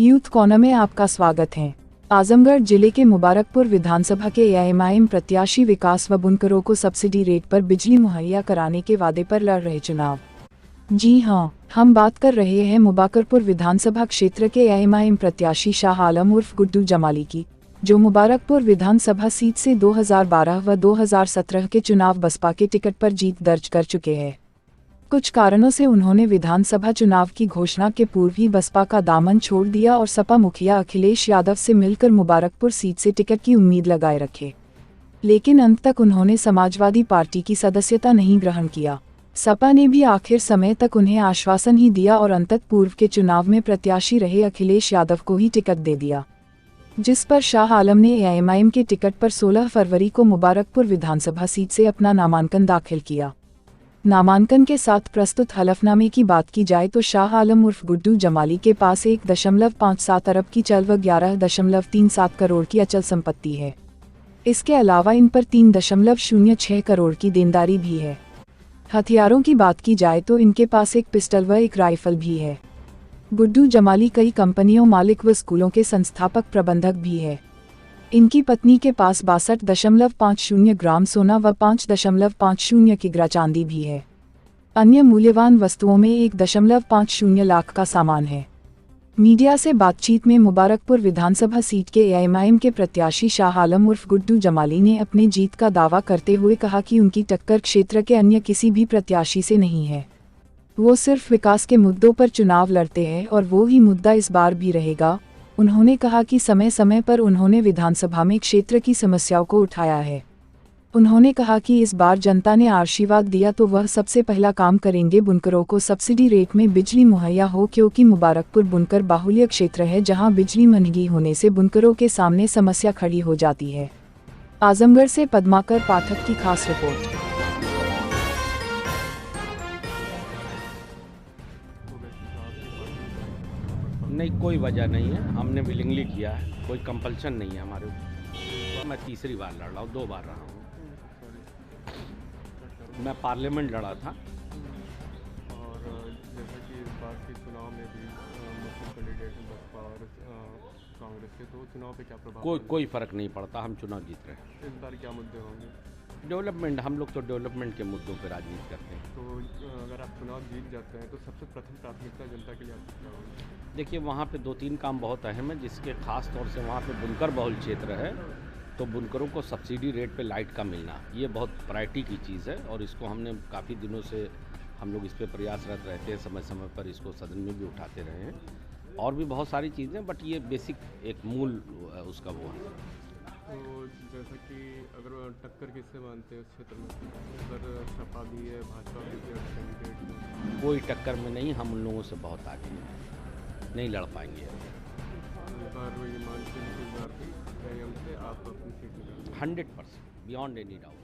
Youth corner में आपका स्वागत है। आजमगढ़ जिले के मुबारकपुर विधानसभा के एएमआईएम प्रत्याशी विकास व बुनकरों को सब्सिडी रेट पर बिजली मुहैया कराने के वादे पर लड़ रहे चुनाव। जी हां, हम बात कर रहे हैं मुबारकपुर विधानसभा क्षेत्र के एएमआईएम प्रत्याशी शाह आलम उर्फ गुड्डू जमाली की, जो मुबारकपुर विधानसभा सीट से 2012 व 2017 के चुनाव बसपा के टिकट पर जीत दर्ज कर चुके हैं। कुछ कारणों से उन्होंने विधानसभा चुनाव की घोषणा के पूर्व ही बसपा का दामन छोड़ दिया और सपा मुखिया अखिलेश यादव से मिलकर मुबारकपुर सीट से टिकट की उम्मीद लगाए रखे। लेकिन अंत तक उन्होंने समाजवादी पार्टी की सदस्यता नहीं ग्रहण किया। सपा ने भी आखिर समय तक उन्हें आश्वासन ही दिया और अंततः पूर्व के चुनाव में प्रत्याशी रहे अखिलेश यादव को ही टिकट दे दिया, जिस पर शाह आलम ने एएमआईएम के टिकट पर 16 फरवरी को मुबारकपुर विधानसभा सीट से अपना नामांकन दाखिल किया। नामांकन के साथ प्रस्तुत हलफनामे की बात की जाए तो शाह आलम उर्फ गुड्डू जमाली के पास 1.57 अरब की चल व 11.37 करोड़ की अचल संपत्ति है। इसके अलावा इन पर 3.06 करोड़ की देनदारी भी है। हथियारों की बात की जाए तो इनके पास एक पिस्टल व एक राइफल भी है। गुड्डू जमाली कई कंपनियों मालिक व स्कूलों के संस्थापक प्रबंधक भी है। इनकी पत्नी के पास 62.50 ग्राम सोना व 5.50 किग्रा चांदी भी है। अन्य मूल्यवान वस्तुओं में 1.50 लाख का सामान है। मीडिया से बातचीत में मुबारकपुर विधानसभा सीट के एएमआईएम के प्रत्याशी शाह आलम उर्फ गुड्डू जमाली ने अपनी जीत का दावा करते हुए कहा कि उनकी टक्कर क्षेत्र के अन्य किसी भी प्रत्याशी से नहीं है। वो सिर्फ विकास के मुद्दों पर चुनाव लड़ते हैं और वो ही मुद्दा इस बार भी रहेगा। उन्होंने कहा कि समय समय पर उन्होंने विधानसभा में क्षेत्र की समस्याओं को उठाया है। उन्होंने कहा कि इस बार जनता ने आशीर्वाद दिया तो वह सबसे पहला काम करेंगे बुनकरों को सब्सिडी रेट में बिजली मुहैया हो, क्योंकि मुबारकपुर बुनकर बाहुल्य क्षेत्र है जहां बिजली महंगी होने से बुनकरों के सामने समस्या खड़ी हो जाती है। आजमगढ़ से पद्माकर पाठक की खास रिपोर्ट। नहीं, कोई वजह नहीं है, हमने विलिंगली किया है, कोई कंपल्शन नहीं है हमारे ऊपर। मैं तीसरी बार लड़ रहा हूँ, 2 बार रहा हूँ। मैं पार्लियामेंट लड़ा था और जैसा कि इस बार के चुनाव में भी मुस्लिम कैंडिडेट बसपा और कांग्रेस के, तो चुनाव पे क्या प्रभाव? कोई फ़र्क नहीं पड़ता, हम चुनाव जीत रहे हैं। इस बार क्या मुद्दे होंगे? डेवलपमेंट, हम लोग तो डेवलपमेंट के मुद्दों पर राजनीति करते हैं। तो अगर आप चुनाव जीत जाते हैं तो सबसे प्रथम प्राथमिकता जनता के लिए आपकी क्या होगी? देखिए, वहाँ पे 2-3 काम बहुत अहम है, जिसके खास तौर से वहाँ पे बुनकर बहुल क्षेत्र है, तो बुनकरों को सब्सिडी रेट पे लाइट का मिलना, ये बहुत प्रायोरिटी की चीज़ है। और इसको हमने काफ़ी दिनों से हम लोग इस पे प्रयासरत रहते हैं, समय समय पर इसको सदन में भी उठाते रहे हैं। और भी बहुत सारी चीज़ें, बट ये बेसिक एक मूल उसका वो है। तो जैसा कि अगर टक्कर किससे मानते हैं उस क्षेत्र में, अगर सपा भी है, भाजपा भी है कैंडिडेट? कोई टक्कर में नहीं, हम उन लोगों से बहुत आगे हैं, नहीं लड़ पाएंगे। इस बार ये मानते हैं कि इस बार भी एएमआईएम से आप अपनी सीट 100% बियॉन्ड एनी डाउट।